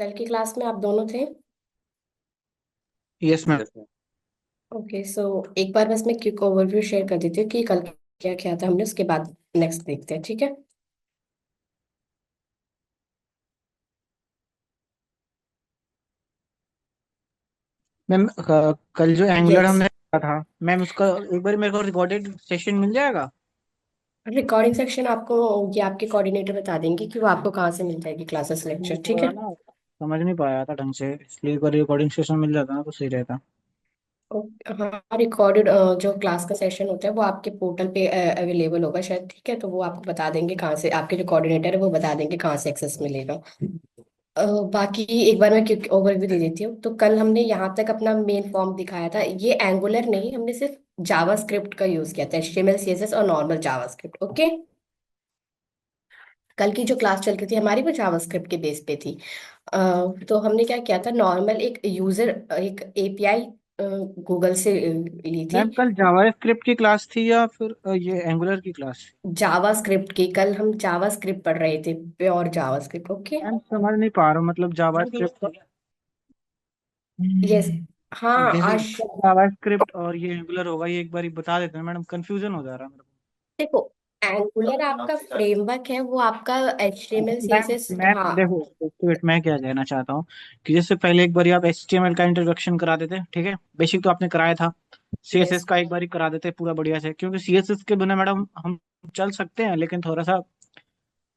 कल की क्लास में आप दोनों थे। Yes ma'am. ओके, सो एक बार बस मैं क्विक ओवरव्यू शेयर कर देती हूँ कि कल क्या क्या था हमने, उसके बाद नेक्स्ट देखते हैं, ठीक है। मैम कल जो एंगुलर यस। हमने किया था मैम, उसका एक बार मेरे को रिकॉर्डेड सेशन मिल जाएगा? रिकॉर्डिंग सेक्शन आपको ये आपके कोऑर्डिनेटर बता देंगे कि वो आपको कहाँ से मिल जाएगी, क्लासेस मैं लेक्चर, ठीक थोड़ा है। ना समझ नहीं पाया था ढंग से, इसलिए एक बार रिकॉर्डिंग सेशन मिल जाता ना तो सही रहता। हाँ, रिकॉर्डेड जो क्लास का सेशन होता है वो आपके पोर्टल पे अवेलेबल होगा शायद, ठीक है। तो वो आपको बता देंगे कहाँ से, आपके जो कोऑर्डिनेटर है वो बता देंगे कहाँ से एक्सेस मिलेगा। बाकी एक बार मैं क्विक ओवरव्यू दे देती हूँ। तो कल हमने यहाँ तक अपना मेन फॉर्म दिखाया था, ये एंगुलर नहीं, हमने सिर्फ जावा स्क्रिप्ट का यूज किया था, एचटीएमएल सीएसएस और नॉर्मल जावा स्क्रिप्ट, ओके। कल की जो क्लास चल रही थी हमारी वो जावा स्क्रिप्ट के बेस पे थी। तो हमने क्या किया था, नॉर्मल एक यूजर, एक एपीआई गूगल से ली थी। मैम कल जावा स्क्रिप्ट की क्लास थी या फिर ये एंगुलर की क्लास थी? जावा स्क्रिप्ट की, कल हम जावा स्क्रिप्ट पढ़ रहे थे, प्योर जावा स्क्रिप्ट, ओके। मैम समझ नहीं पा रहा हूँ, मतलब जावा स्क्रिप्ट यस। हाँ। जैसे आश जावा स्क्रिप्ट और ये एंगुलर होगा, ये एक बार ही बता देते हैं मैडम, कंफ्यूजन हो जा रहा है मेरे देखो, एंगुलर आपका फ्रेमवर्क है, वो आपका एचटीएमएल को। मैम सीएसएस, मैं हाँ। देखो, वेट, मैं क्या कहना चाहता हूँ कि जैसे पहले एक बार आप HTML का इंट्रोडक्शन करा देते, ठीक है, बेसिक तो आपने कराया था। यस। CSS का एक बार ही करा देते पूरा बढ़िया से, क्योंकि CSS के बिना मैडम हम चल सकते हैं लेकिन थोड़ा सा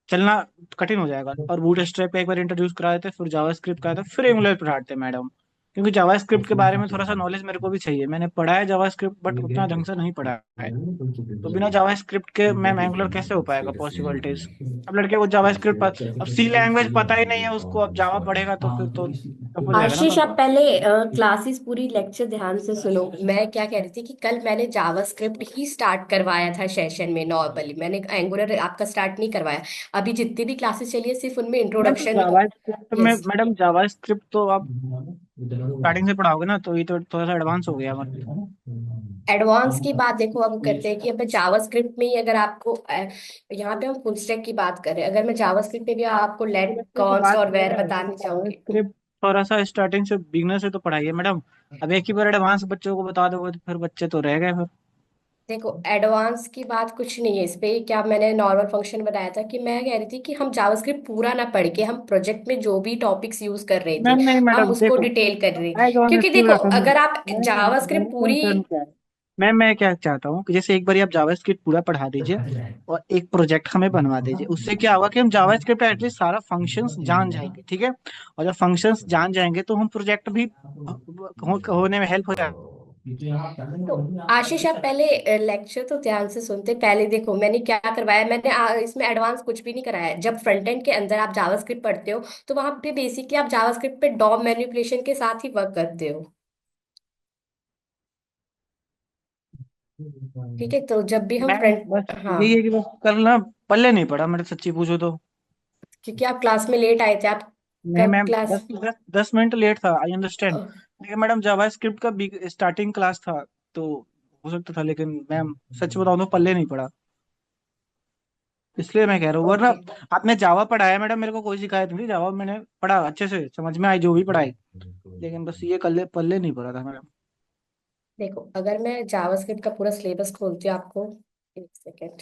चलना कठिन हो जाएगा। और बूटस्ट्रैप का एक बार इंट्रोड्यूस करा देते, फिर जावास्क्रिप्ट का था, फिर एंगुलर पढ़ाते मैडम। क्योंकि जावास्क्रिप्ट के बारे में थोड़ा सा नॉलेज मेरे को भी चाहिए, मैंने पढ़ा है जावास्क्रिप्ट बट उतना ढंग से नहीं पढ़ा है। तो बिना जावास्क्रिप्ट के मैम एंगुलर कैसे हो पाएगा पॉसिबिलिटीज? अब लड़के को जावास्क्रिप्ट अब सी लैंग्वेज पता ही नहीं है उसको, अब जावा पढ़ेगा तो फिर तो टफ हो जाएगा ना आशीष, काम। आप पहले क्लासेस पूरी लेक्चर ध्यान से सुनो। मैं क्या कह रही थी कि कल मैंने जावास्क्रिप्ट ही स्टार्ट करवाया था सेशन में, नॉर्मली मैंने एंगुलर आपका स्टार्ट नहीं करवाया। अभी जितनी भी क्लासेस चली है सिर्फ उनमें मैम तो इंट्रोडक्शन। जावास्क्रिप्ट में यस। मैडम, जावास्क्रिप्ट तो आप स्टार्टिंग से पढ़ाओगे ना, तो ये तो थोड़ा सा एडवांस हो गया मतलब। एडवांस की बात देखो, अब करते हैं कि अब जावास्क्रिप्ट में ही अगर आपको यहाँ पे हम फुल स्टैक की बात करें, अगर मैं जावास्क्रिप्ट में भी आपको लेट वैसे की कॉन्स्ट बात और वेर है बताना चाहूंगी। जावास्क्रिप्ट, थोड़ा सा स्टार्टिंग से बिगनर से तो पढ़ाइए मैडम। अब एक ही बार एडवांस बच्चों को बता दोगे तो फिर बच्चे तो रह गए फिर। देखो, एडवांस की बात कुछ नहीं है इस पे, क्या मैंने नॉर्मल फंक्शन बनाया था कि मैं कह रही थी कि हम जावास्क्रिप्ट पूरा ना पढ़ के हम प्रोजेक्ट में जो भी टॉपिक्स यूज कर रहे थे मैम नहीं हम मैडम उसको देखो, डिटेल कर रहे। आई डोंट क्योंकि स्टिल देखो, रकम। अगर आप नहीं, जावास्क्रिप्ट मेरा पूरी। कंसर्न क्या है, मैं क्या चाहता हूँ कि जैसे एक बार आप जावास्क्रिप्ट पूरा पढ़ा दीजिए और एक प्रोजेक्ट हमें बनवा दीजिए। उससे क्या होगा कि हम जावास्क्रिप्ट एटलीस्ट सारा फंक्शंस जान जाएंगे, ठीक है। और जब फंक्शंस जान जाएंगे तो हम प्रोजेक्ट भी होने में हेल्प हो जाएगा। तो आशीष, आप पहले लेक्चर तो ध्यान से सुनते। पहले देखो मैंने क्या करवाया, मैंने इसमें एडवांस कुछ भी नहीं कराया है। जब फ्रंट एंड के अंदर आप जावास्क्रिप्ट पढ़ते हो तो वहां पे बेसिकली आप जावास्क्रिप्ट पे डॉम मैनिपुलेशन के साथ ही वर्क करते हो, ठीक है। तो जब भी हम मैम फ्रंट, बस हाँ, यही है कि बस कल ना पल्ले नहीं पड़ा मेरे, सच्ची पूछो तो। क्योंकि आप क्लास में लेट आए थे। आप नहीं कब मैम, क्लास? 10 10 10 मिनट लेट था, आई अंडरस्टैंड। लेकिन मैडम जावास्क्रिप्ट का बिग स्टार्टिंग क्लास था तो हो सकता था, लेकिन मैम सच बताऊं तो पल्ले नहीं पड़ा। इसलिए मैं कह रहा हूँ, वरना ओके। आपने जावा पढ़ाया मैडम, मेरे को कोई शिकायत नहीं थी, जावा मैंने पढ़ा अच्छे से, समझ में आई जो भी पढ़ाई। लेकिन बस ये कल्ले पल्ले नहीं पड़ा था मैडम। देखो, अगर मैं जावास्क्रिप्ट का पूरा सिलेबस खोलती हूँ आपको, एक सेकेंड।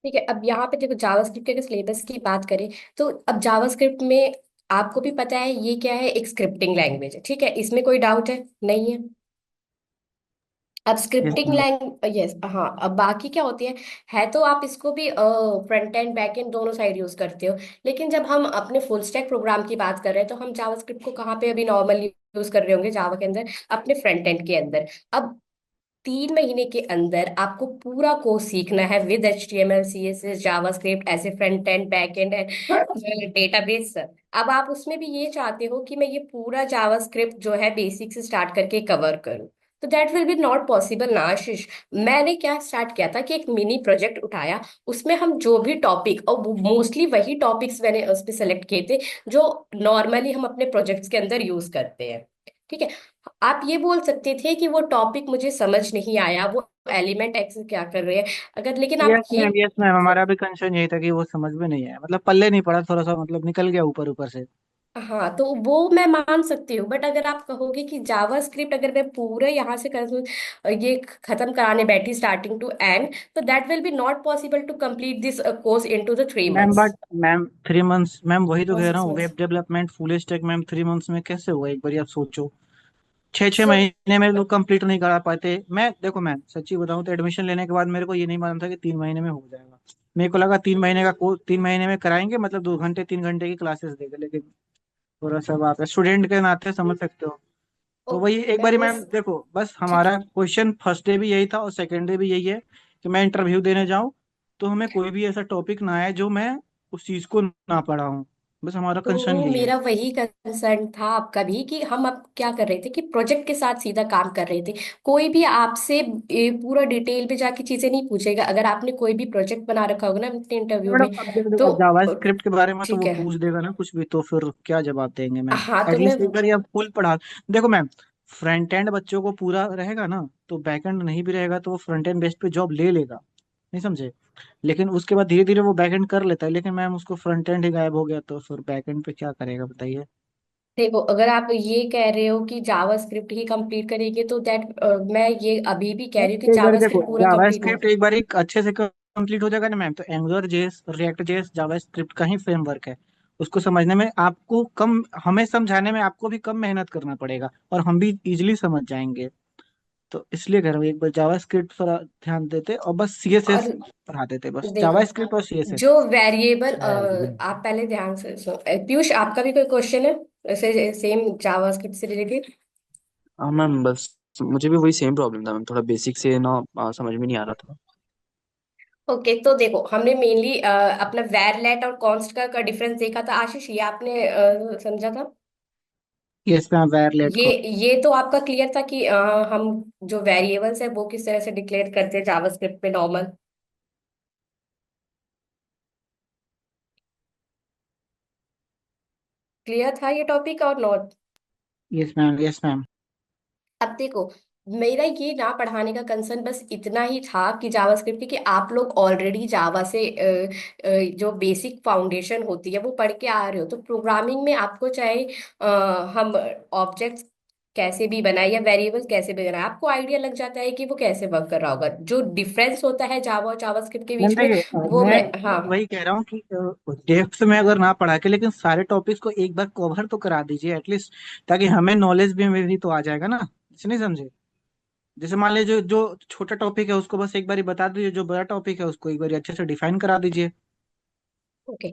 ठीक है, अब यहाँ पे देखो जावास्क्रिप्ट के सिलेबस की बात करें तो अब जावास्क्रिप्ट में आपको भी पता है ये क्या है, एक स्क्रिप्टिंग लैंग्वेज है, ठीक है, इसमें कोई डाउट है नहीं है। अब yes scripting ma'am. Language, yes, हाँ। अब बाकी क्या होती है तो आप इसको भी फ्रंट एंड बैक एंड दोनों साइड यूज करते हो। लेकिन जब हम अपने फुल स्टैक प्रोग्राम की बात कर रहे हैं तो हम जावास्क्रिप्ट को कहाँ पे अभी नॉर्मली यूज कर रहे होंगे, जावा के अंदर, अपने फ्रंट एंड के अंदर। अब 3 महीने के अंदर आपको पूरा कोर्स सीखना है with H T M L C S S JavaScript, ऐसे front end back end database. Sir, अब आप उसमें भी ये चाहते हो कि मैं ये पूरा जावास्क्रिप्ट जो है बेसिक से स्टार्ट करके कवर करूं, तो that will be not possible ना आशीष। मैंने क्या स्टार्ट किया था कि एक मिनी प्रोजेक्ट उठाया, उसमें हम जो भी टॉपिक, और मोस्टली वही टॉपिक्स मैंने उस पे सेलेक्ट किए थे जो नॉर्मली हम अपने प्रोजेक्ट्स के अंदर यूज करते हैं, ठीक है। आप ये बोल सकते थे कि वो टॉपिक मुझे समझ नहीं आया, वो एलिमेंट एक्स क्या कर रहे हैं, अगर, लेकिन आप ये। यस मैम, हमारा भी कंसर्न यही था कि वो समझ में नहीं आया, मतलब पल्ले नहीं पड़ा, थोड़ा सा मतलब निकल गया ऊपर ऊपर से। हाँ, तो वो मैं मान सकती हूँ, बट अगर आप कहोगे कि जावा स्क्रिप्ट अगर मैं पूरे यहाँ से कर दूँ, ये खत्म कराने बैठी स्टार्टिंग टू एंड, तो that will be not possible to complete this course into the three ma'am months but ma'am 3 months, ma'am वही तो और कह रहा सिक्स हूँ, months web development full stack ma'am 3 months में कैसे होगा, एक बार आप सोचो। छः छः सो महीने में लोग कंप्लीट नहीं करा पाते। मैं देखो मैम सच्ची बताऊं तो एडमिशन लेने के बाद मेरे को ये नहीं मालूम था कि 3 महीने में हो जाएगा। मेरे को लगा 3 महीने का कोर्स 3 महीने में कराएंगे, मतलब 2 घंटे 3 घंटे की क्लासेस देंगे, लेकिन थोड़ा सा बात है, स्टूडेंट के नाते समझ सकते हो। तो वही ओके, एक मैं बारी वो मैम देखो, बस ठीक हमारा है। क्वेश्चन फर्स्ट डे भी यही था और सेकंड डे भी यही है कि मैं इंटरव्यू देने जाऊं तो हमें कोई भी ऐसा टॉपिक ना आए जो मैं उस चीज को ना पढ़ा हूं। बस हमारा कंसर्न तो यही है। मेरा वही कंसर्न था आपका भी, कि हम अब क्या कर रहे थे कि प्रोजेक्ट के साथ सीधा काम कर रहे थे। कोई भी आपसे पूरा डिटेल पे जाके चीजें नहीं पूछेगा, अगर आपने कोई भी प्रोजेक्ट बना रखा होगा ना अपने इंटरव्यू मैडम में। अब देखो देखो, तो अब जावा स्क्रिप्ट के बारे में तो ठीक वो है। पूछ देगा ना कुछ भी, तो फिर क्या जवाब देंगे मैम। हाँ, तो मैं। एटलीस्ट एक बार ये फुल पढ़ा। देखो मैम, फ्रंट एंड बच्चों को पूरा रहेगा ना, तो बैक एंड नहीं भी रहेगा तो वो फ्रंट एंड बेस पे जॉब ले लेगा, नहीं समझे। लेकिन उसके बाद धीरे धीरे वो बैक एंड कर लेता है, लेकिन मैम उसको फ्रंट एंड ही गायब हो गया तो फिर बैक एंड पे क्या करेगा बताइए। देखो, अगर आप ये कह रहे हो कि जावा स्क्रिप्ट ही कंप्लीट करेंगे, तो दैट मैं ये अभी भी कह मैम, रही हूँ कि एक बार जावा देखो, स्क्रिप्ट पूरा जावा कंप्लीट नहीं। स्क्रिप्ट एक बार एक अच्छे से कंप्लीट हो जाएगा ना मैम, तो एंगुलर जेएस रिएक्ट जेएस जावा स्क्रिप्ट का ही फ्रेमवर्क है। उसको समझने में आपको कम, हमें समझाने में आपको भी कम मेहनत करना पड़ेगा और हम भी इजीली समझ जाएंगे। तो इसलिए कह रहा हूँ एक बार जावा स्क्रिप्ट पर ध्यान देते और बस सीएसएस और पढ़ा देते, बस देखो, जावा स्क्रिप्ट और सीएसएस। जो वेरिएबल, आप पहले ध्यान से पीयूष, आपका भी कोई क्वेश्चन है ऐसे सेम जावा स्क्रिप्ट से रिलेटेड? हाँ मैम, बस मुझे भी वही सेम प्रॉब्लम था मैम, थोड़ा बेसिक से ना समझ में नहीं आ रहा था। ओके, तो देखो, हमने मेनली अपना वैरलेट और कॉन्स्ट का डिफरेंस देखा था। आशीष, ये आपने समझा था? यस मैम, वायरलेट ये को। ये तो आपका क्लियर था कि हम जो वेरिएबल्स है वो किस तरह से डिक्लेयर करते हैं जावास्क्रिप्ट में नॉर्मल। क्लियर था ये टॉपिक और not? Yes ma'am, yes ma'am. अब देखो, मेरा ये ना पढ़ाने का कंसर्न बस इतना ही था कि जावास्क्रिप्ट की, कि आप लोग ऑलरेडी जावा से जो बेसिक फाउंडेशन होती है वो पढ़ के आ रहे हो, तो प्रोग्रामिंग में आपको चाहे हम ऑब्जेक्ट्स कैसे भी बनाए या वेरिएबल्स कैसे भी बनाए, आपको आइडिया लग जाता है कि वो कैसे वर्क कर रहा होगा। जो डिफरेंस होता है जावा और जावास्क्रिप्ट के मैम बीच में, देखिए, वो मैं मैं, हाँ। वही कह रहा हूँ कि डेप्थ में अगर ना पढ़ा के लेकिन सारे टॉपिक्स को एक बार कवर तो करा दीजिए एटलीस्ट, ताकि हमें नॉलेज भी मेरी तो आ जाएगा ना, इसे नहीं समझे। जैसे मान लीजिए जो जो छोटा टॉपिक है उसको बस एक बार बता दीजिए, जो बड़ा टॉपिक है उसको एक बार अच्छे से डिफाइन करा दीजिए। ओके,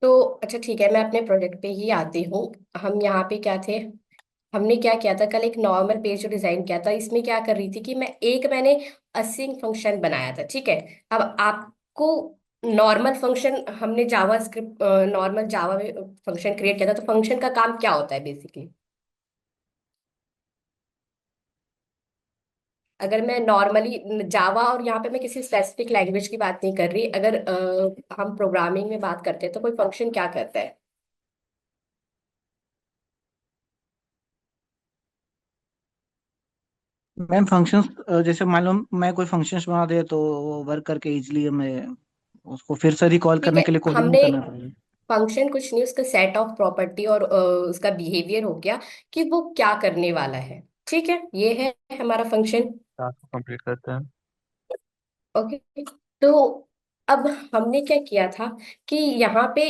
तो अच्छा ठीक है, मैं अपने प्रोजेक्ट पे ही आती हूँ। हम यहाँ पे क्या थे, हमने क्या किया था, कल एक नॉर्मल पेज जो डिजाइन किया था, इसमें क्या कर रही थी कि मैंने असिंक फंक्शन बनाया था, ठीक है। अब आपको नॉर्मल फंक्शन, हमने जावा स्क्रिप्ट नॉर्मल जावा में फंक्शन क्रिएट किया था, तो फंक्शन का काम क्या होता है बेसिकली? अगर मैं नॉर्मली जावा, और यहाँ पे मैं किसी स्पेसिफिक लैंग्वेज की बात नहीं कर रही, अगर हम प्रोग्रामिंग में बात करते हैं तो कोई फंक्शन क्या करता है? मैम फंक्शंस, जैसे मान लो मैं कोई फंक्शंस बना दे तो वो वर्क करके इजीली हमें उसको फिर से रिकॉल ठीक करने है, के लिए कोडिंग नहीं हमने करना पड़ेगा। फंक्शन कुछ नहीं, उसका सेट ऑफ प्रॉपर्टी और उसका बिहेवियर हो गया कि वो क्या करने वाला है। ठीक है, ये है हमारा फंक्शन। टास्क कंप्लीट करते हैं। ओके, तो अब हमने क्या किया था कि यहाँ पे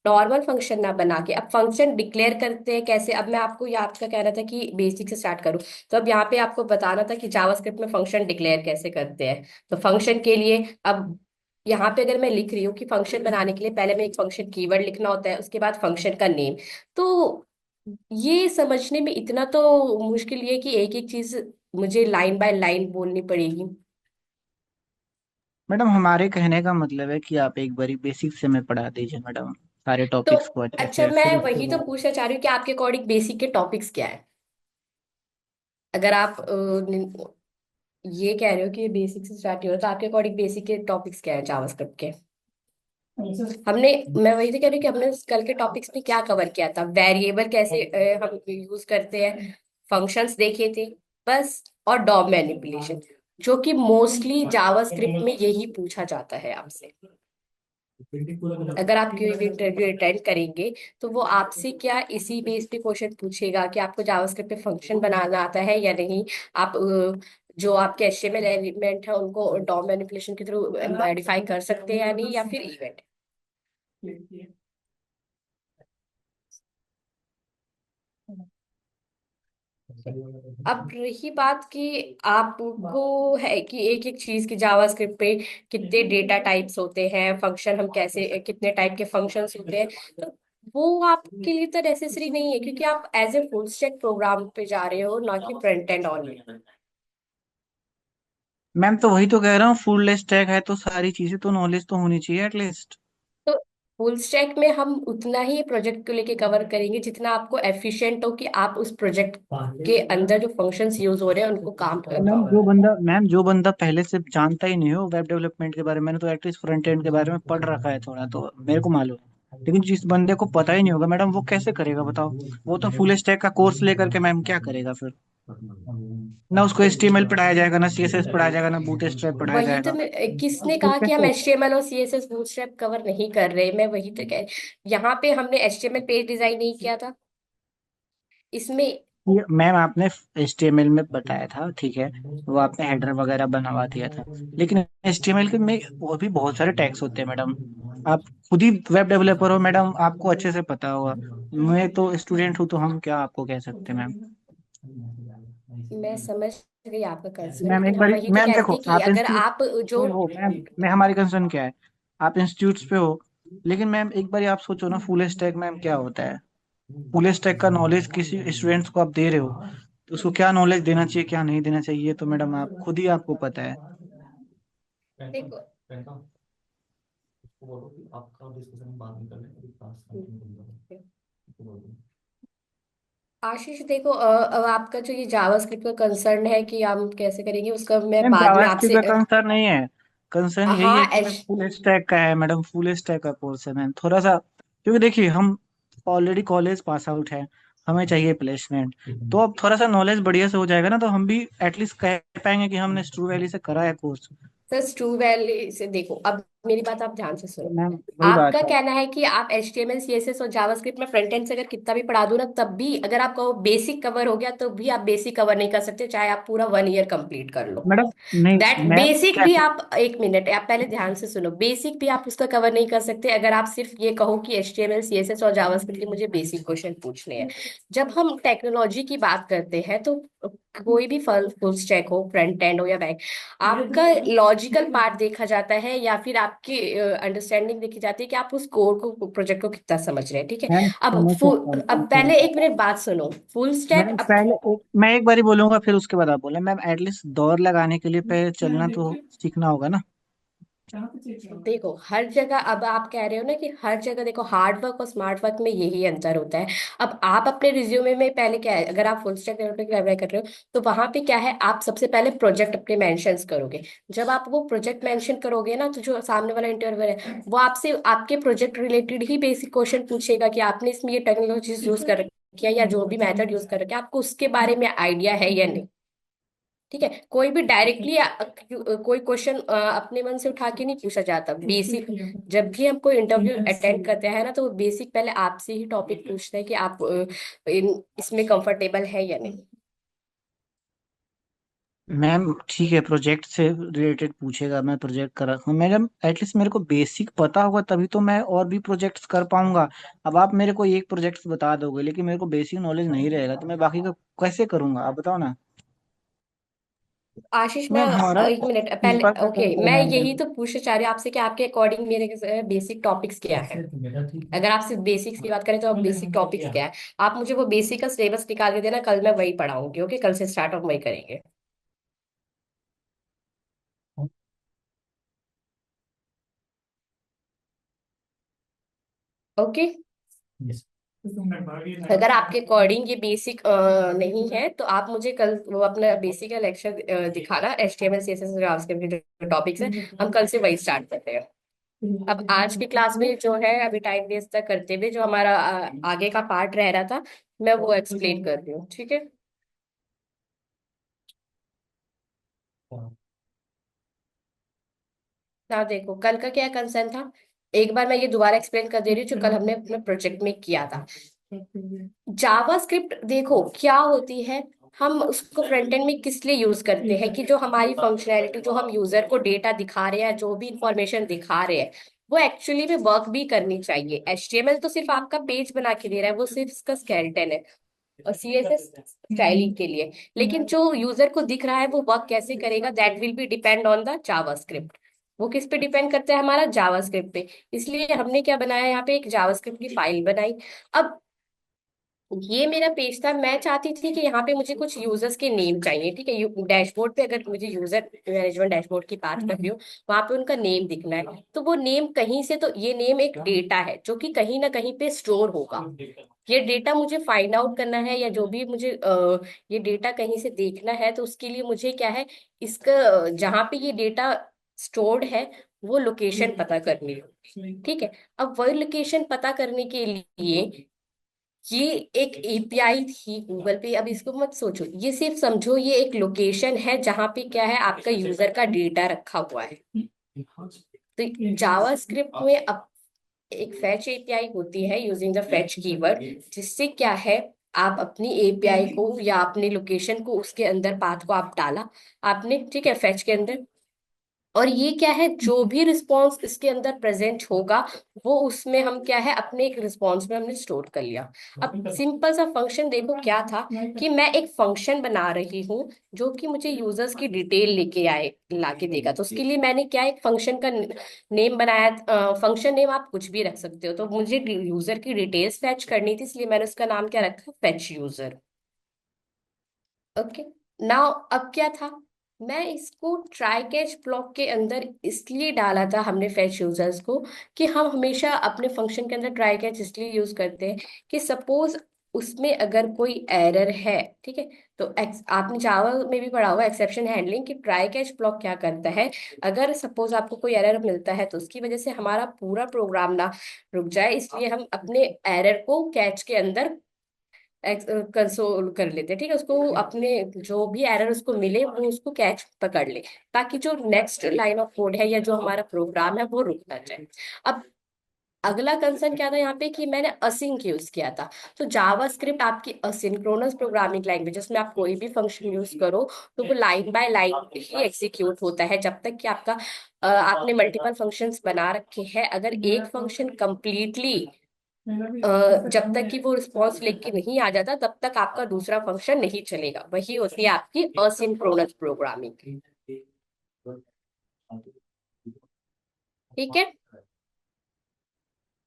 नॉर्मल फंक्शन ना बना के अब फंक्शन डिक्लेयर करते हैं कैसे। अब मैं आपको, ये आपका कहना था कि बेसिक से स्टार्ट करूँ, तो अब यहाँ पे आपको बताना था कि जावास्क्रिप्ट में फंक्शन डिक्लेयर कैसे करते हैं। तो फंक्शन के लिए अब यहाँ पे अगर मैं लिख रही हूँ कि फंक्शन बनाने के लिए पहले मैं एक फंक्शन कीवर्ड लिखना होता है, उसके बाद फंक्शन का नेम। तो ये समझने में इतना तो मुश्किल ये है कि एक एक चीज मुझे लाइन बाय लाइन बोलनी पड़ेगी। मैडम हमारे कहने का मतलब है कि आप एक बारी बेसिक से मैं पढ़ा दीजिए मैडम, सारे तो टॉपिक्स को अच्छे अच्छा, से, मैं फिर उसके वही तो बाद। पूछना चाह रही हूँ कि आपके अकॉर्डिंग बेसिक के टॉपिक्स क्या है? अगर आप ये कह रहे हो कि बेसिक से स्टार्ट हो, तो आपके अकॉर्डिंग बेसिक के टॉपिक्स क्या है जावास्क्रिप्ट के? हमने मैं वही तो कह रही हूँ कि हमने कल के टॉपिक्स में क्या कवर किया था, वेरिएबल कैसे हम यूज करते हैं, फंक्शंस देखे थे बस, और डॉम मैनिपुलेशन, जो कि मोस्टली जावास्क्रिप्ट में यही पूछा जाता है आपसे। अगर आप कोई भी इंटरव्यू अटेंड करेंगे तो वो आपसे क्या इसी बेस पे क्वेश्चन पूछेगा कि आपको जावास्क्रिप्ट पे फंक्शन बनाना आता है या नहीं, आप जो आपके एचटीएमएल एलिमेंट है उनको डॉम मैनिपुलेशन के थ्रू मॉडिफाई कर सकते हैं या नहीं, या फिर इवेंट। अब रही बात कि आपको है कि एक एक चीज की जावास्क्रिप्ट पे कितने डेटा टाइप्स होते हैं, फंक्शन हम कैसे, कितने टाइप के फंक्शंस होते हैं, तो वो आपके लिए तो नेसेसरी नहीं है, क्योंकि आप as a full stack program पे जा रहे हो, ना कि फ्रंट एंड ऑनली। मैम तो वही तो कह रहा हूँ, फुल स्टैक है तो सारी चीजें तो नॉलेज तो होनी चाहिए एटलीस्ट। तो फुल स्टैक में हम उतना ही प्रोजेक्ट को लेके कवर करेंगे जितना आपको एफिशिएंट हो कि आप उस प्रोजेक्ट के अंदर जो फंक्शंस यूज हो रहे हैं उनको काम कर पाओ। मैम जो बंदा पहले से जानता ही नहीं हो वेब डेवलपमेंट के बारे में, मैंने तो एटलीस्ट फ्रंट एंड के बारे में पढ़ रखा है थोड़ा, तो मेरे को मालूम है। लेकिन जिस बंदे को पता ही नहीं होगा मैडम, वो कैसे करेगा बताओ? वो तो फुल स्टैक का कोर्स लेकर के मैम क्या करेगा फिर? ना उसको एचटीएमएल पढ़ाया जाएगा, ना सीएसएस पढ़ाया जाएगा, ना बूटस्ट्रैप पढ़ाया वही तो जाएगा। किसने फिर कहा कि हम कैसे? एचटीएमएल और सीएसएस बूटस्ट्रैप कवर नहीं कर रहे? मैं वही तो कह, यहाँ पे हमने एचटीएमएल पेज डिजाइन नहीं किया था इसमें। ये मैम आपने एचटीएमएल में बताया था, ठीक है, वो आपने हेडर वगैरह बनवा दिया था, लेकिन एचटीएमएल के में और भी बहुत सारे टैग्स होते हैं मैडम। आप खुद ही वेब डेवलपर हो मैडम, आपको अच्छे से पता होगा। मैं तो स्टूडेंट हूँ, तो हम क्या आपको कह सकते हैं मैम? मैं समझ गई आपका कंसर्न, मैम लेकिन एक हम बारी वही तो मैम कह रहे देखो, थे कि आप अगर इंस्टीट्यूट आप जो पे हो मैम, मैं हमारी कंसर्न क्या है, आप इंस्टीट्यूट्स पे हो, लेकिन मैम एक बारी आप सोचो ना, फुल स्टैक मैम क्या होता है? फुल स्टैक का नॉलेज किसी स्टूडेंट्स को आप दे रहे हो, तो उसको क्या नॉलेज देना चाहिए, क्या नहीं देना चाहिए, तो मैडम आप खुद ही आपको पता है। देखो, आशीष देखो, अब आपका जो ये जावास्क्रिप्ट का कंसर्न है कि हम कैसे करेंगे, उसका मैं मैम बाद में जावास्क्रिप्ट आपसे का कंसर्न नहीं है, कंसर्न यही है हाँ कि मैं फुल स्टैक का है मैडम, फुल स्टैक का कोर्स है मैम, थोड़ा सा, क्योंकि देखिए हम ऑलरेडी कॉलेज पास आउट है, हमें चाहिए प्लेसमेंट, तो अब थोड़ा सा नॉलेज बढ़िया से हो जाएगा ना, तो हम भी एटलीस्ट कह पाएंगे कि हमने स्ट्रू वैली से करा है कोर्स। सर ट्रू वैल्यू से देखो, अब मेरी बात आप ध्यान से तो सुनो। मैम वही आपका बात है। कहना है कि आप HTML CSS और जावास्क्रिप्ट में फ्रंट एंड से अगर कितना भी पढ़ा दो ना, तब भी अगर आपका बेसिक कवर हो गया तो भी आप बेसिक कवर नहीं कर सकते, चाहे आप पूरा 1 ईयर कंप्लीट कर लो। मैडम नहीं, दैट मैम बेसिक क्या? भी आप, एक मिनट आप पहले ध्यान से सुनो, बेसिक भी आप उसका कवर नहीं कर सकते अगर आप सिर्फ ये कहो कि HTML CSS और जावास्क्रिप्ट के मुझे बेसिक क्वेश्चन पूछने हैं। जब हम टेक्नोलॉजी की बात करते हैं तो कोई भी फुल स्टैक हो, फ्रंट एंड हो या बैक, आपका लॉजिकल पार्ट देखा जाता है या फिर आपकी अंडरस्टैंडिंग देखी जाती है कि आप उस कोड को, प्रोजेक्ट को कितना समझ रहे हैं, ठीक है। मैम अब समझ सकता हूँ अब थोड़ा पहले सा। एक मिनट बात सुनो, फुल स्टैक मैम अब पहले मैं एक बारी बोलूंगा, फिर उसके बाद आप बोले मैम, एटलीस्ट दौड़ लगाने के लिए पे चलना तो सीखना होगा ना। देखो, हर जगह अब आप कह रहे हो ना कि हर जगह देखो, हार्ड वर्क और स्मार्ट वर्क में यही अंतर होता है। अब आप अपने रिज्यूमे में पहले क्या है, अगर आप फुल स्टैक डेवलपर की अप्लाई कर रहे हो तो वहां पे क्या है, आप सबसे पहले प्रोजेक्ट अपने मेंशंस करोगे। जब आप वो प्रोजेक्ट मेंशन करोगे ना, तो जो सामने वाला इंटरव्यूअर है वो आपसे आपके प्रोजेक्ट रिलेटेड ही बेसिक क्वेश्चन पूछेगा कि आपने इसमें ये टेक्नोलॉजीज यूज कर रखी है या जो भी मेथड यूज कर रखे हैं, आपको उसके बारे में आइडिया है या नहीं। ठीक है, कोई भी डायरेक्टली कोई क्वेश्चन अपने मन से उठा के नहीं पूछा जाता बेसिक। जब भी हम कोई इंटरव्यू अटेंड करते हैं ना, तो वो बेसिक पहले आपसे ही टॉपिक पूछते हैं कि आप इसमें कंफर्टेबल है या नहीं। मैम ठीक है, प्रोजेक्ट से रिलेटेड पूछेगा, मैं प्रोजेक्ट कर रखा हूँ मैडम, एटलीस्ट मेरे को बेसिक पता होगा तभी तो मैं और भी प्रोजेक्ट्स कर पाऊंगा। अब आप मेरे को एक प्रोजेक्ट बता दोगे, लेकिन मेरे को बेसिक नॉलेज नहीं रहेगा, तो मैं बाकी का कैसे करूंगा आप बताओ ना। आशीष, मैं मैम हमारा एक मिनट पहले, सिंपल सा ओके, चलता है मैं मैम। यही तो पूछना चाह रही हूँ आपसे कि आपके अकॉर्डिंग मेरे बेसिक टॉपिक्स क्या है। अगर आप सिर्फ बेसिक्स की बात करें तो आप बेसिक टॉपिक्स क्या है, आप मुझे वो बेसिक का सिलेबस निकाल के देना, कल मैं वही पढ़ाऊंगी। ओके, कल से स्टार्ट हम वही करेंगे। ओके, अगर आपके अकॉर्डिंग ये बेसिक नहीं है तो आप मुझे कल वो अपना बेसिक का लेक्चर दिखाना, HTML CSS जावास्क्रिप्ट के जो टॉपिक्स है, हम कल से वही स्टार्ट करते हैं। अब आज की क्लास में जो है, अभी टाइम वेस्ट तक करते हुए जो हमारा आगे का पार्ट रह रहा था, मैं वो एक्सप्लेन कर रही हूँ, ठीक है। ना देखो, कल का क्या कंसर्न था, एक बार मैं ये दोबारा एक्सप्लेन कर दे रही हूँ जो कल हमने अपने प्रोजेक्ट में किया था। जावास्क्रिप्ट देखो क्या होती है, हम उसको फ्रंट एंड में किस लिए यूज करते हैं कि जो हमारी फंक्शनैलिटी, जो हम यूजर को डेटा दिखा रहे हैं, जो भी इंफॉर्मेशन दिखा रहे हैं, वो एक्चुअली में वर्क भी करनी चाहिए। एचटीएमएल तो सिर्फ आपका पेज बना के दे रहा है, वो सिर्फ इसका स्केलेटन है, और सीएसएस स्टाइलिंग के लिए। लेकिन जो यूजर को दिख रहा है वो वर्क कैसे करेगा, that will B depend on the JavaScript. वो किस पे डिपेंड करता है, हमारा जावास्क्रिप्ट पे। इसलिए हमने क्या बनाया, यहाँ पे एक जावास्क्रिप्ट की फाइल बनाई। अब ये मेरा पेज था, मैं चाहती थी कि यहाँ पे मुझे कुछ यूजर्स के नेम चाहिए, ठीक है। डैशबोर्ड पे अगर मुझे यूजर मैनेजमेंट डैशबोर्ड की बात कर रही हूँ, वहां पे उनका नेम दिखना है। तो वो नेम कहीं से, तो ये नेम एक डेटा है जो कि कहीं ना कहीं पे स्टोर होगा। ये डेटा मुझे फाइंड आउट करना है, या जो भी मुझे ये डेटा कहीं से देखना है, तो उसके लिए मुझे क्या है, इसका जहाँ पे ये डेटा स्टोर्ड है वो लोकेशन पता करनी है, ठीक है। अब वही लोकेशन पता करने के लिए ये एक एपीआई थी गूगल पे। अब इसको मत सोचो, ये सिर्फ समझो ये एक लोकेशन है जहाँ पे क्या है, आपका यूजर का डेटा रखा हुआ है। तो जावास्क्रिप्ट में अब एक फैच एपीआई होती है यूजिंग द फैच कीवर्ड, जिससे क्या है, आप अपनी एपीआई को या अपने लोकेशन को, उसके अंदर पाथ को आप डाला आपने, ठीक है, फैच के अंदर। और ये क्या है, जो भी रिस्पॉन्स इसके अंदर प्रेजेंट होगा, वो उसमें हम क्या है, अपने एक रिस्पॉन्स में हमने स्टोर कर लिया। अब सिंपल सा फंक्शन देखो क्या था, कि मैं एक फंक्शन बना रही हूँ जो कि मुझे यूजर्स की डिटेल लेके आए, लाके देगा। तो उसके लिए मैंने क्या, एक फंक्शन का नेम बनाया। फंक्शन नेम आप कुछ भी रख सकते हो, तो मुझे यूजर की डिटेल्स फैच करनी थी, इसलिए मैंने उसका नाम क्या रखा, फैच यूजर। ओके। नाउ अब क्या था, मैं इसको ट्राई कैच ब्लॉक के अंदर इसलिए डाला था हमने फैच यूजर्स को, कि हम हमेशा अपने फंक्शन के अंदर ट्राई कैच इसलिए यूज करते हैं कि सपोज उसमें अगर कोई एरर है, ठीक है। तो आपने जावा में भी पढ़ा होगा एक्सेप्शन हैंडलिंग, कि ट्राई कैच ब्लॉक क्या करता है, अगर सपोज आपको कोई एरर मिलता है तो उसकी वजह से हमारा पूरा प्रोग्राम ना रुक जाए, इसलिए हम अपने एरर को कैच के अंदर कंसोल कर लेते हैं, ठीक है। उसको अपने जो भी एरर उसको मिले वो उसको कैच पकड़ ले, ताकि जो नेक्स्ट लाइन ऑफ कोड है या जो हमारा प्रोग्राम है वो रुक ना जाए। अब अगला कंसर्न क्या था यहाँ पे, कि मैंने असिंक यूज किया था। तो जावास्क्रिप्ट आपकी असिंक्रोनस प्रोग्रामिंग लैंग्वेज, जिसमें आप कोई भी फंक्शन यूज करो तो वो line by line he execute होता है, जब तक कि आपका आपने मल्टीपल फंक्शंस बना रखे हैं। अगर एक फंक्शन कंप्लीटली जब तक कि वो रिस्पॉन्स लेके नहीं आ जाता, तब तक आपका दूसरा फंक्शन नहीं चलेगा। वही होती है आपकी असिंक्रोनस प्रोग्रामिंग, ठीक है।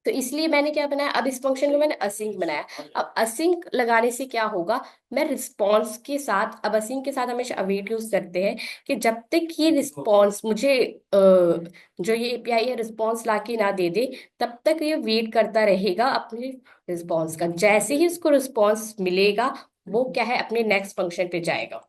तो इसलिए मैंने क्या बनाया, अब इस फंक्शन को मैंने असिंक बनाया। अब असिंक लगाने से क्या होगा, मैं रिस्पॉन्स के साथ, अब असिंक के साथ हमेशा अवेट यूज करते हैं, कि जब तक ये रिस्पॉन्स मुझे जो ये एपीआई है रिस्पॉन्स लाके ना दे दे, तब तक ये वेट करता रहेगा अपने रिस्पॉन्स का। जैसे ही इसको रिस्पॉन्स मिलेगा, वो क्या है, अपने नेक्स्ट फंक्शन पे जाएगा,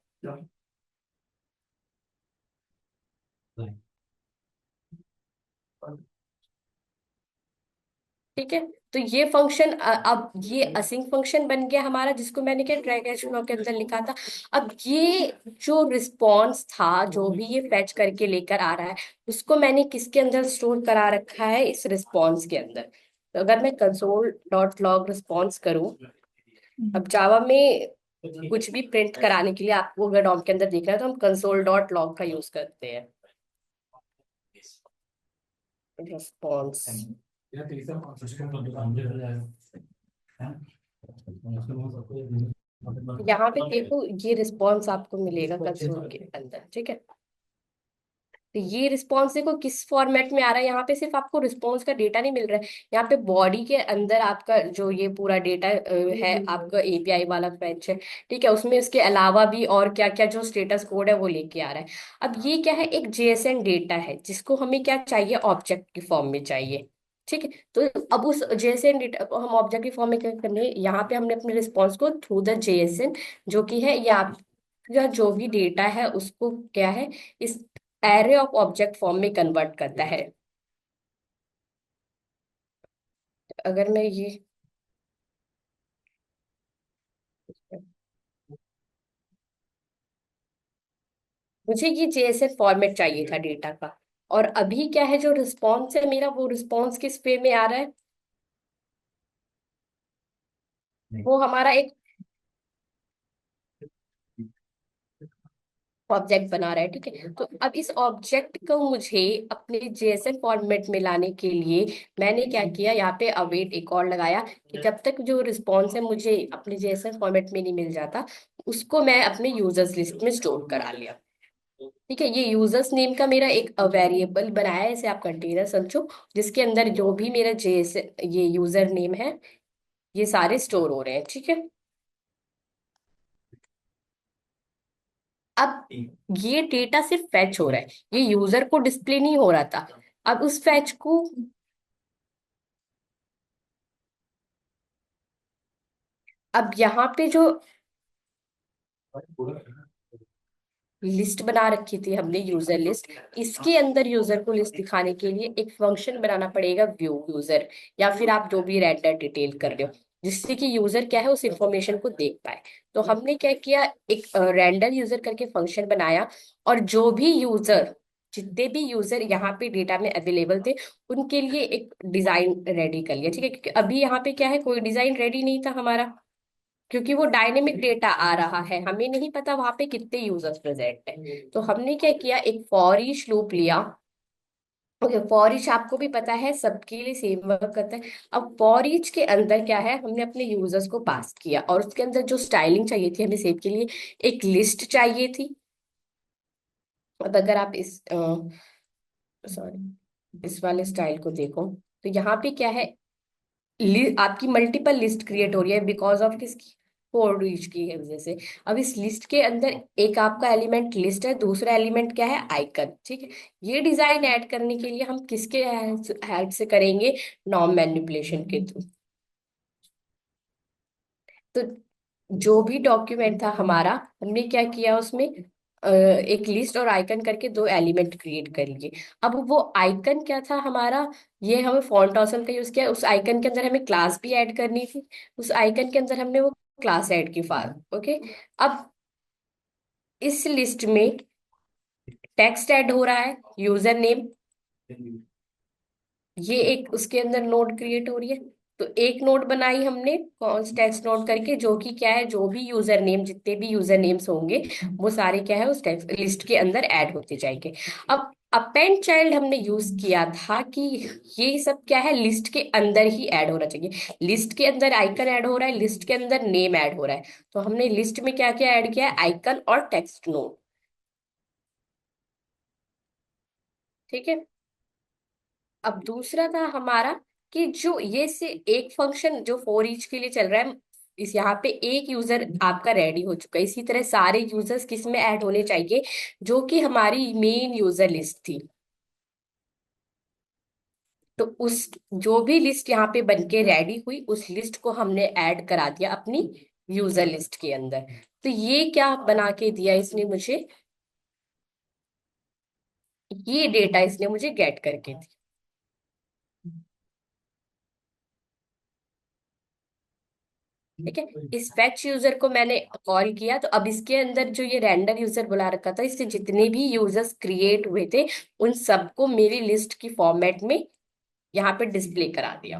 ठीक है। तो ये फंक्शन अब ये असिंक फंक्शन बन गया हमारा, जिसको मैंने क्या ट्राई कैच ब्लॉक के अंदर लिखा था। अब ये जो रिस्पॉन्स था, जो भी ये फैच करके लेकर आ रहा है, उसको मैंने किसके अंदर स्टोर करा रखा है, इस रिस्पॉन्स के अंदर। तो अगर मैं कंसोल डॉट लॉग रिस्पॉन्स करूं, अब जावा में कुछ भी प्रिंट कराने के लिए आपको अगर डॉम के अंदर देखना है, तो हम कंसोल डॉट लॉग का यूज करते हैं, रिस्पॉन्स। यहाँ पे देखो, ये रिस्पॉन्स आपको मिलेगा कंसोल के अंदर, ठीक है। तो ये रिस्पॉन्स देखो किस फॉर्मेट में आ रहा है, यहाँ पे सिर्फ आपको रिस्पॉन्स का डेटा नहीं मिल रहा है, यहाँ पे बॉडी के अंदर आपका जो ये पूरा डेटा है, आपका एपीआई वाला फैच है, ठीक है। उसमें इसके अलावा भी और क्या क्या जो स्टेटस कोड है वो लेके आ रहा है। अब ये क्या है, एक जेएसएन डेटा है, जिसको हमें क्या चाहिए, ऑब्जेक्ट की फॉर्म में चाहिए, ठीक है। तो अब उस जेएसएन डेटा को हम ऑब्जेक्ट की फॉर्म में क्या करने, यहाँ पे हमने अपने रिस्पॉन्स को थ्रू द जेएसएन, जो कि है या आपका जो भी डेटा है उसको क्या है, इस एरे ऑफ ऑब्जेक्ट फॉर्म में कन्वर्ट करता है। अगर मैं ये मुझे ये जेएसएन फॉर्मेट चाहिए था डेटा का। और अभी क्या है, जो रिस्पॉन्स है मेरा, वो रिस्पॉन्स किस वे में आ रहा है, वो हमारा एक ऑब्जेक्ट बना रहा है, ठीक है। तो अब इस ऑब्जेक्ट को मुझे अपने जेएसएन फॉर्मेट में लाने के लिए मैंने क्या किया, यहाँ पे अवेट एक और लगाया कि जब तक जो रिस्पॉन्स है मुझे अपने जेएसएन फॉर्मेट में नहीं मिल जाता, उसको मैं अपने यूजर्स लिस्ट में स्टोर करा लिया। ठीक है, ये यूजर्स नेम का मेरा एक वेरिएबल बनाया है, इसे आप कंटेनर समझो, जिसके अंदर जो भी मेरा जेएसएन ये यूजर नेम है, ये सारे स्टोर हो रहे हैं, ठीक है। अब ये डेटा सिर्फ फैच हो रहा है, ये यूजर को डिस्प्ले नहीं हो रहा था। अब उस फैच को, अब यहाँ पे जो लिस्ट बना रखी थी हमने, यूजर लिस्ट, इसके अंदर यूजर को लिस्ट दिखाने के लिए एक फंक्शन बनाना पड़ेगा, व्यू यूजर, या फिर आप जो भी रेंडर डिटेल कर रहे हो, जिससे कि यूजर क्या है उस इंफॉर्मेशन को देख पाए। तो हमने क्या किया, एक रेंडर यूजर करके फंक्शन बनाया, और जो भी यूजर, जितने भी यूजर यहाँ पे डेटा में अवेलेबल थे, उनके लिए एक डिजाइन रेडी कर लिया, ठीक है। क्योंकि अभी यहाँ पे क्या है, कोई डिजाइन रेडी नहीं था हमारा, क्योंकि वो डायनेमिक डेटा आ रहा है, हमें नहीं पता वहां पे कितने यूजर्स प्रेजेंट है। तो हमने क्या किया, एक फॉर ईच लूप लिया। ओके, फॉर ईच आपको भी पता है सबके लिए सेम वर्क करता है। अब फॉर ईच के अंदर क्या है, हमने अपने यूजर्स को पास किया, और उसके अंदर जो स्टाइलिंग चाहिए थी हमें सेव के लिए, एक लिस्ट चाहिए थी। अब अगर आप इस सॉरी इस वाले स्टाइल को देखो, तो यहाँ पे क्या है, आपकी मल्टीपल लिस्ट क्रिएट हो रही है, बिकॉज ऑफ किसकी, फॉर ईच की है वजह से। अब इस लिस्ट के अंदर एक आपका एलिमेंट लिस्ट है, दूसरा एलिमेंट क्या है, आइकन, ठीक है। ये डिजाइन ऐड करने के लिए हम किसके हेल्प से करेंगे, नॉर्म मैनिपुलेशन के थ्रू। तो जो भी डॉक्यूमेंट था हमारा, हमने क्या किया उसमें, एक लिस्ट और आइकन करके दो एलिमेंट क्रिएट कर लिए। अब वो आइकन क्या था हमारा, ये हमें फॉन्ट ऑसम का यूज किया, उस आइकन के अंदर हमें क्लास भी ऐड करनी थी, उस आइकन के अंदर हमने वो क्लास ऐड की फाइल, ओके। अब इस लिस्ट में टेक्स्ट ऐड हो रहा है, यूजर नेम, ये एक उसके अंदर नोड क्रिएट हो रही है। तो एक नोड बनाई हमने कौन सी, टेक्स्ट नोड करके, जो कि क्या है, जो भी यूजर नेम, जितने भी यूजर नेम्स होंगे वो सारे क्या है उस टेक्स्ट लिस्ट के अंदर ऐड होते जाएंगे। अब अपेंड चाइल्ड हमने यूज किया था कि ये सब क्या है, लिस्ट के अंदर ही ऐड होना चाहिए। लिस्ट के अंदर आइकन ऐड हो रहा है, लिस्ट के अंदर नेम ऐड हो रहा है, तो हमने लिस्ट में क्या क्या ऐड किया है, आइकन और टेक्स्ट नोड, ठीक है। अब दूसरा था हमारा कि जो ये से एक फंक्शन जो फॉर ईच के लिए चल रहा है, इस यहाँ पे एक यूजर आपका रेडी हो चुका है, इसी तरह सारे यूजर्स किस में ऐड होने चाहिए, जो कि हमारी मेन यूजर लिस्ट थी। तो उस जो भी लिस्ट यहाँ पे बन के रेडी हुई, उस लिस्ट को हमने ऐड करा दिया अपनी यूजर लिस्ट के अंदर। तो ये क्या बना के दिया इसने मुझे, ये डेटा इसने मुझे गेट करके दिया, ठीक है। इस फैच यूजर को मैंने कॉल किया, तो अब इसके अंदर जो ये रैंडम यूजर बुला रखा था, इससे जितने भी यूजर्स क्रिएट हुए थे, उन सबको मेरी लिस्ट की फॉर्मेट में यहाँ पे डिस्प्ले करा दिया,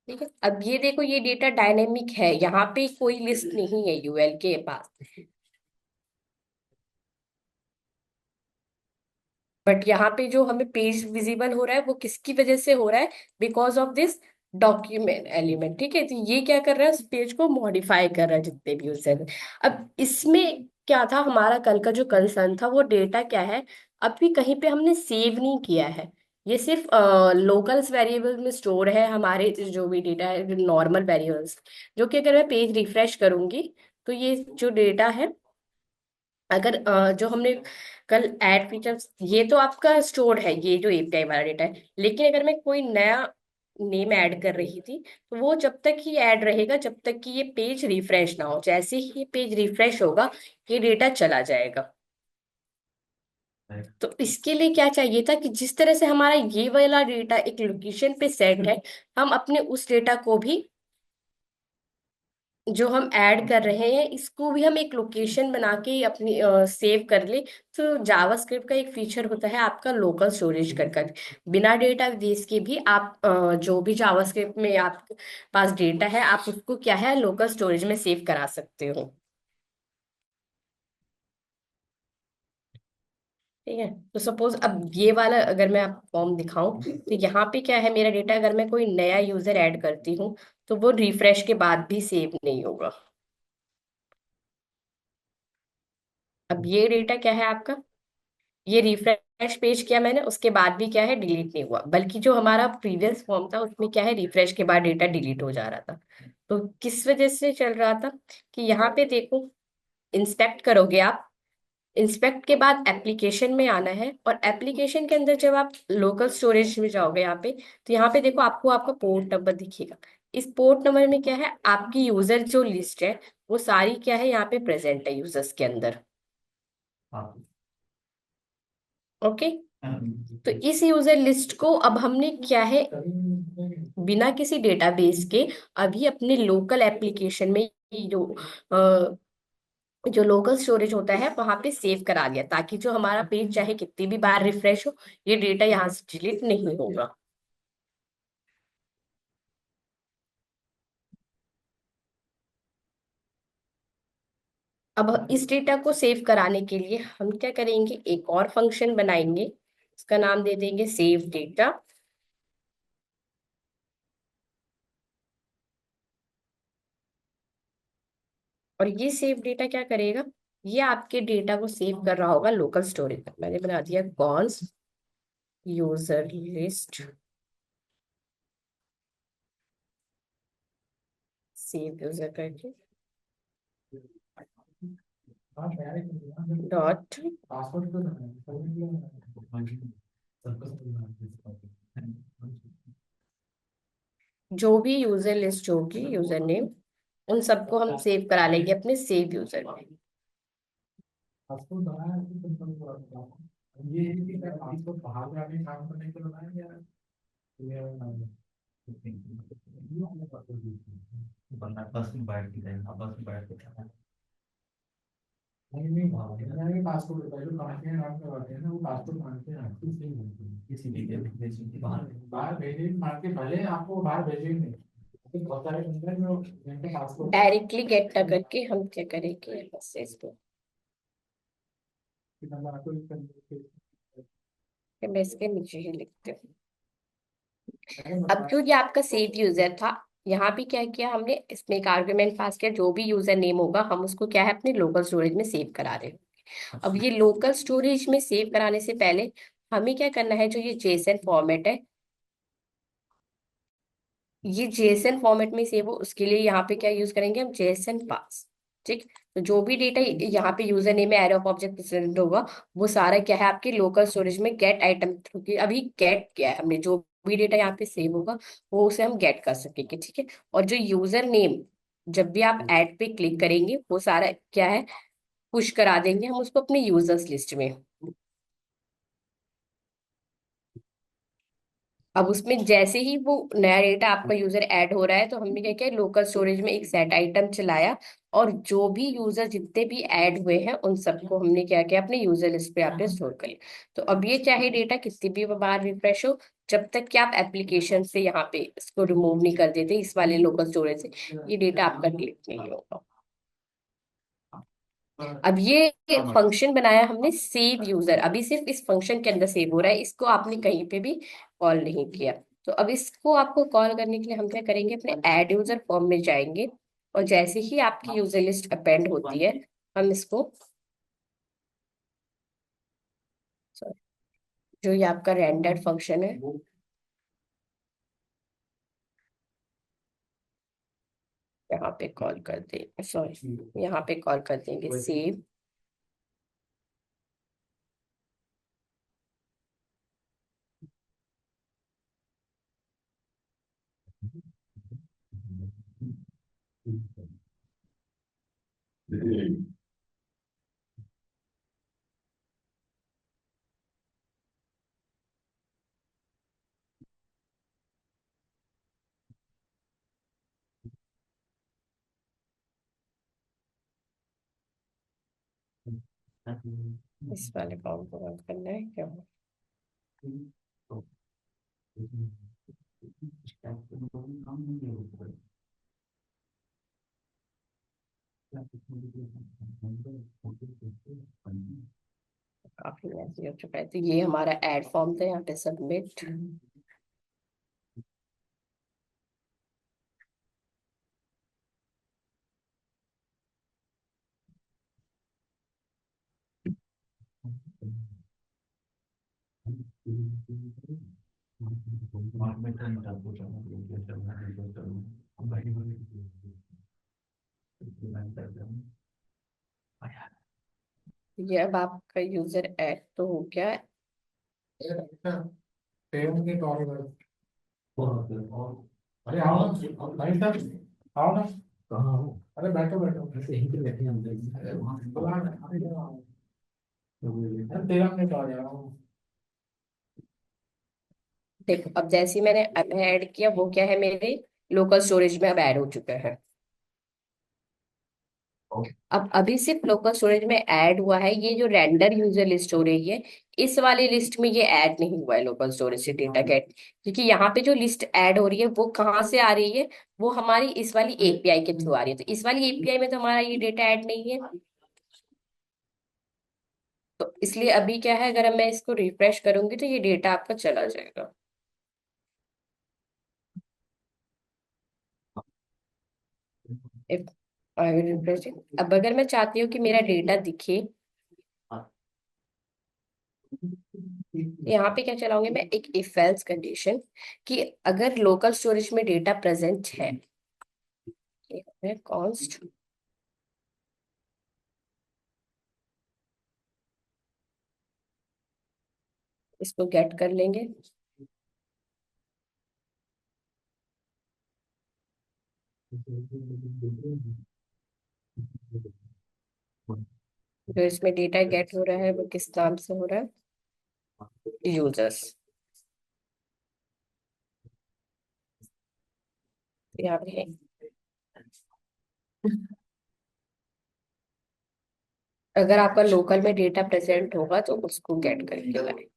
ठीक है। अब ये देखो, ये डेटा डायनेमिक है, यहाँ पे कोई लिस्ट नहीं है यूएल के पास, बट यहाँ पे जो हमें पेज विजिबल हो रहा है वो किसकी वजह से हो रहा है, because of this document element, ठीक है। तो ये क्या कर रहा है, उस पेज को मॉडिफाई कर रहा है जितने भी यूजर। अब इसमें क्या था, हमारा कल का जो कंसर्न था, वो डेटा क्या है, अभी कहीं पे हमने सेव नहीं किया है, ये सिर्फ लोकल्स वेरिएबल में स्टोर है हमारे, जो भी डेटा है नॉर्मल वेरिएबल्स, जो कि अगर मैं पेज रिफ्रेश करूंगी, तो ये जो डेटा है, अगर जो हमने कल ऐड फीचर्स, ये तो आपका स्टोर है, ये जो एपीआई वाला डेटा है, लेकिन अगर मैं कोई नया नेम ऐड कर रही थी, तो वो जब तक ही ऐड रहेगा जब तक कि ये पेज रिफ्रेश ना हो, जैसे ही ये पेज रिफ्रेश होगा ये डेटा चला जाएगा। तो इसके लिए क्या चाहिए था कि जिस तरह से हमारा ये वाला डेटा एक लोकेशन पे सेट है, हम अपने उस डेटा को भी जो हम ऐड कर रहे हैं इसको भी हम एक लोकेशन बना के अपनी सेव कर ले। तो जावास्क्रिप्ट का एक फीचर होता है आपका लोकल स्टोरेज कर बिना डेटा बेस के भी आप जो भी जावास्क्रिप्ट में आपके पास डेटा है आप उसको क्या है लोकल स्टोरेज में सेव करा सकते हो। ठीक है। तो सपोज अब ये वाला अगर मैं आपको फॉर्म दिखाऊं तो यहाँ पे क्या है मेरा डेटा अगर मैं कोई नया यूजर ऐड करती हूँ तो वो रिफ्रेश के बाद भी सेव नहीं होगा। अब ये डेटा क्या है आपका, ये रिफ्रेश पेज किया मैंने उसके बाद भी क्या है डिलीट नहीं हुआ, बल्कि जो हमारा प्रीवियस फॉर्म था उसमें क्या है रिफ्रेश के बाद डेटा डिलीट हो जा रहा था। तो किस वजह से चल रहा था कि यहाँ पे देखो, इंस्पेक्ट करोगे आप, इंस्पेक्ट के बाद एप्लीकेशन में आना है और एप्लीकेशन के अंदर जब आप लोकल स्टोरेज में जाओगे यहाँ पे तो यहाँ पे देखो आपको आपका पोर्ट नंबर दिखेगा। इस पोर्ट नंबर में क्या है आपकी यूजर जो लिस्ट है वो सारी क्या है यहाँ पे प्रेजेंट है यूजर्स के अंदर। ओके। तो इस यूजर लिस्ट को अब हमने क्या है बिना किसी डेटाबेस के अभी अपने लोकल एप्लीकेशन में जो लोकल स्टोरेज होता है वहां पे सेव करा लिया ताकि जो हमारा पेज चाहे कितनी भी बार रिफ्रेश हो ये डेटा यहाँ से डिलीट नहीं होगा। अब इस डेटा को सेव कराने के लिए हम क्या करेंगे एक और फंक्शन बनाएंगे, इसका नाम दे देंगे सेव डेटा। और ये सेव डेटा क्या करेगा, ये आपके डेटा को सेव कर रहा होगा लोकल स्टोरेज में। मैंने बना दिया cons user list save user करके डॉट जो भी यूजर लिस्ट होगी यूजर नेम उन सबको हम सेव करा लेंगे अपने सेव यूजर में। डायरेक्टली गेट ना करके हम क्या करेंगे यहाँ से इसको मैं इसके नीचे ही लिखते हूँ। अब क्योंकि आपका सेव यूजर था यहाँ भी क्या किया हमने इसमें एक आर्गुमेंट पास किया जो भी यूजर नेम होगा हम उसको क्या है अपने लोकल स्टोरेज में सेव करा रहे हैं। अब ये लोकल स्टोरेज में सेव कराने से पहले हमें क्या करना है, जो ये जेसन फॉर्मेट है ये जेसन फॉर्मेट में सेव हो उसके लिए यहाँ पे क्या यूज करेंगे हम जेसन पास। ठीक। तो जो भी डेटा यहाँ पे यूजर नेम में एरे ऑफ ऑब्जेक्ट प्रेजेंट होगा वो सारा क्या है आपके लोकल स्टोरेज में गेट आइटम थ्रू की अभी गेट किया है हमने, जो भी डेटा यहाँ पे सेव होगा वो उसे हम गेट कर सकेंगे। ठीक है। और जो यूजर नेम जब भी आप ऐड पे क्लिक करेंगे वो सारा क्या है पुश करा देंगे हम उसको अपने यूजर्स लिस्ट में। अब उसमें जैसे ही वो नया डेटा आपका यूजर ऐड हो रहा है तो हमने क्या किया लोकल स्टोरेज में एक सेट आइटम चलाया और जो भी यूजर जितने भी ऐड हुए हैं उन सबको हमने क्या किया अपने यूजर लिस्ट पे आपने स्टोर कर लिया। तो अब ये चाहे डेटा कितनी भी बार रिफ्रेश हो जब तक कि आप एप्लीकेशन से यहाँ पे इसको रिमूव नहीं कर देते इस वाले लोकल स्टोरेज से ये डेटा आपका डिलीट नहीं होगा। अब ये फंक्शन बनाया हमने सेव यूजर अभी सिर्फ इस फंक्शन के अंदर सेव हो रहा है, इसको आपने कहीं पे भी कॉल नहीं किया। तो अब इसको आपको कॉल करने के लिए हम क्या करेंगे अपने ऐड यूजर फॉर्म में जाएंगे और जैसे ही आपकी यूजर लिस्ट अपेंड होती है हम इसको sorry, जो ये आपका रेंडर फंक्शन है यहाँ पे कॉल कर देंगे, सॉरी यहाँ पे कॉल कर देंगे सेव। इस वाले फॉर्म को बंद करना है क्या? काफी मैसेज हो चुका है, तो ये हमारा एड फॉर्म था, यहाँ पे सबमिट। ये अब आपका यूजर ऐड तो हो गया है। अरे आओ ना भाई साहब, आओ ना। कहाँ हो? अरे बैठो बैठो, ऐसे यहीं पे बैठे हैं हम लोग। अरे वहाँ बुला ना, अरे इधर आओ। अरे 13 मिनट आ गया। देखो अब जैसे ही मैंने ऐड किया, वो क्या है, मेरे लोकल स्टोरेज में अब ऐड हो चुका है। अब अभी सिर्फ लोकल स्टोरेज में ऐड हुआ है, ये जो रेंडर यूजर लिस्ट हो रही है, इस वाली लिस्ट में ये ऐड नहीं हुआ है लोकल स्टोरेज से डेटा गेट। क्योंकि यहाँ पे जो लिस्ट ऐड हो रही है वो कहाँ से आ रही है, वो हमारी इस वाली एपीआई के थ्रू आ रही है, तो इस वाली एपीआई में तो हमारा ये डेटा ऐड नहीं है। तो इसलिए अभी क्या है, अगर मैं इसको रिफ्रेश करूंगी तो ये डेटा आपका चला जाएगा। If I will refresh it. अब अगर मैं चाहती हूँ कि मेरा डेटा दिखे, यहाँ पे क्या चलाऊंगी मैं, एक इफ एल्स कंडीशन, कि अगर लोकल स्टोरेज में डेटा प्रेजेंट है कॉन्स्ट, इसको गेट कर लेंगे। जो इसमें डेटा गेट हो रहा है वो किस नाम से हो रहा है, यूजर्स। यहाँ पे अगर आपका लोकल में डेटा प्रेजेंट होगा तो उसको गेट करके लाए।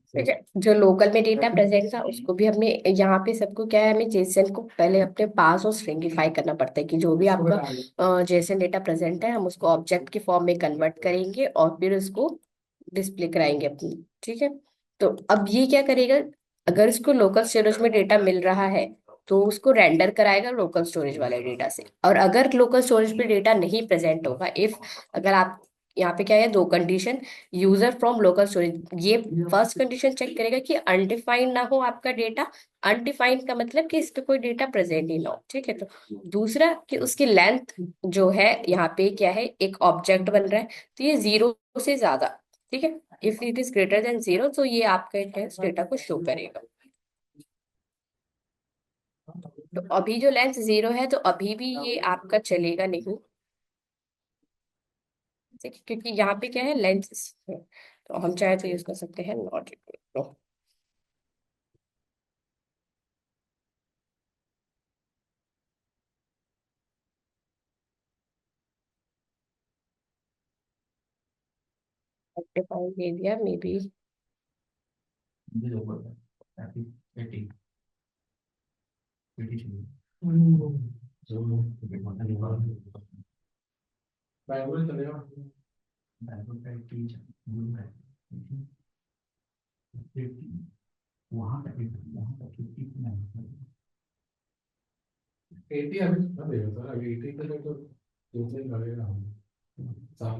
ठीक है, जो लोकल में डेटा प्रेजेंट था उसको भी हमने, यहाँ पे सबको क्या है, हमें जेसन को पहले अपने पास और स्ट्रिंगिफाई करना पड़ता है, कि जो भी आपका जेसन डेटा प्रेजेंट है हम उसको ऑब्जेक्ट के फॉर्म में कन्वर्ट करेंगे और फिर उसको डिस्प्ले कराएंगे अपनी। ठीक है, तो अब ये क्या करेगा, अगर इसको लोकल स्टोरेज में डेटा मिल रहा है तो उसको रेंडर कराएगा लोकल स्टोरेज वाले डेटा से। और अगर लोकल स्टोरेज पे डेटा नहीं प्रेजेंट होगा, इफ, अगर आप, यहाँ पे क्या है, दो condition, user from local storage, ये फर्स्ट कंडीशन चेक करेगा कि अनडिफाइंड ना हो आपका डेटा। अनडिफाइंड का मतलब कि इस पे कोई डेटा प्रेजेंट ही ना हो। ठीक है, तो दूसरा कि उसकी लेंथ जो है, यहाँ पे क्या है, एक ऑब्जेक्ट बन रहा है, तो ये 0 से ज्यादा। ठीक है, if it is greater than 0 तो ये आपके डेटा को शो करेगा। तो अभी जो लेंथ 0 है तो अभी भी ये आपका चलेगा नहीं। ठीक है, क्योंकि यहाँ पे क्या है, लेंथ है, तो हम चाहे तो यूज कर सकते हैं नॉट इक्वल टू। डिफाइन दे दिया मे बी। बैंगलोर चलेगा। एटी अभी कितना देगा सर, अभी 80 तक तो 2 दिन लगेगा हम साल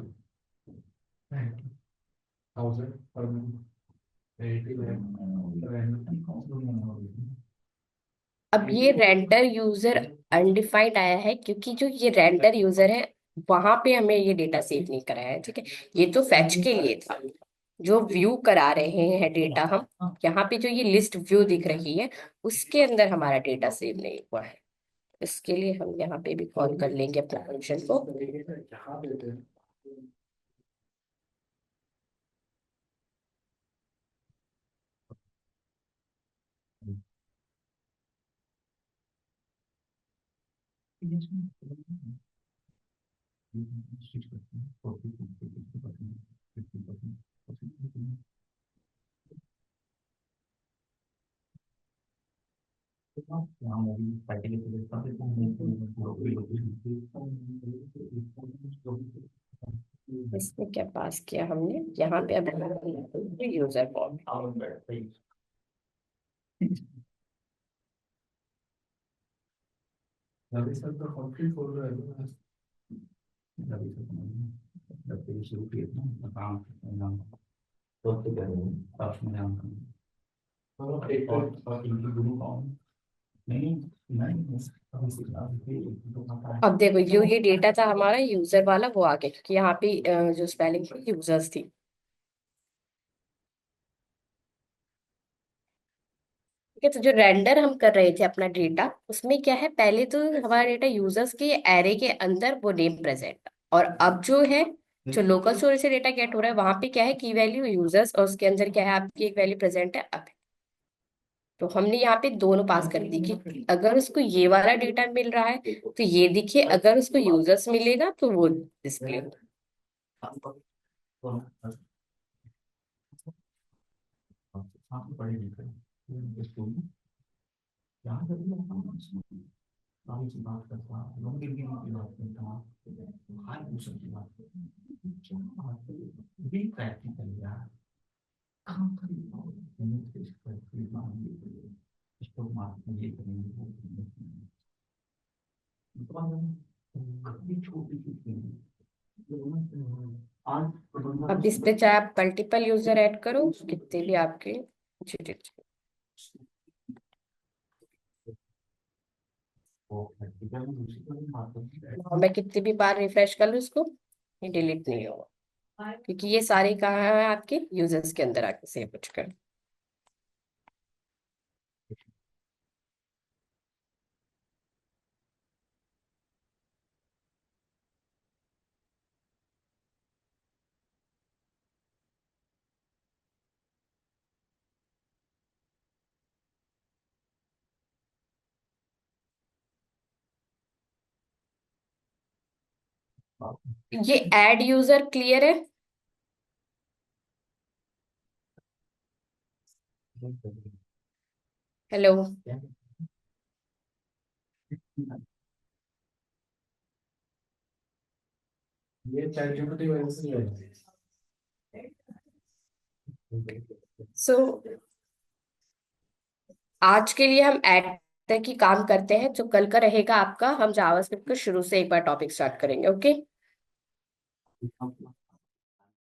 1000 पर मंथ। अब ये रेंडर यूजर अनडिफाइंड आया है क्योंकि जो ये रेंडर यूजर है वहां पे हमें ये डेटा सेव नहीं कराया है, ठीक है। ये तो फैच के लिए था। जो व्यू करा रहे हैं डेटा हम, यहाँ पे जो ये लिस्ट व्यू दिख रही है उसके अंदर हमारा डेटा सेव नहीं हुआ है। इसके लिए हम यहाँ पे भी कॉल कर लेंगे अपना फंक्शन को। इसमें क्या पास किया हमने यहाँ पे, अब यूजर फॉर्म। अब देखो जो ये डेटा था हमारा यूजर वाला वो आ गया क्योंकि यहाँ पे जो स्पेलिंग थी यूजर्स थी। ठीक है, तो जो रेंडर हम कर रहे थे अपना डेटा उसमें क्या है, पहले तो हमारा डेटा यूजर्स के एरे के अंदर वो नेम प्रेजेंट, और अब जो है जो लोकल स्टोरेज से डेटा गेट हो रहा है वहां पे क्या है, की वैल्यू यूजर्स, और उसके अंदर क्या है आपकी एक वैल्यू प्रेजेंट है अब। तो हमने यहाँ पे दोनों पास कर दी कि अगर उसको ये वाला डेटा मिल रहा है तो ये दिखे, अगर उसको यूजर्स मिलेगा तो वो डिस्प्ले हो। अब इस पे चाहे आप मल्टीपल यूजर ऐड करो, कितने भी आपके GTX। और मैं कितनी भी बार रिफ्रेश कर लूँ उसको, ये डिलीट नहीं होगा क्योंकि ये सारे कहाँ है आपके यूजर्स के अंदर आके सेव हो चुके हैं। ये ऐड यूजर क्लियर है? हेलो। ये चैट जीपीटी वजह से नहीं होती। सो आज के लिए हम ऐड तक ही काम करते हैं, जो कल का रहेगा आपका हम जावास्क्रिप्ट को शुरू से एक बार टॉपिक स्टार्ट करेंगे, ओके।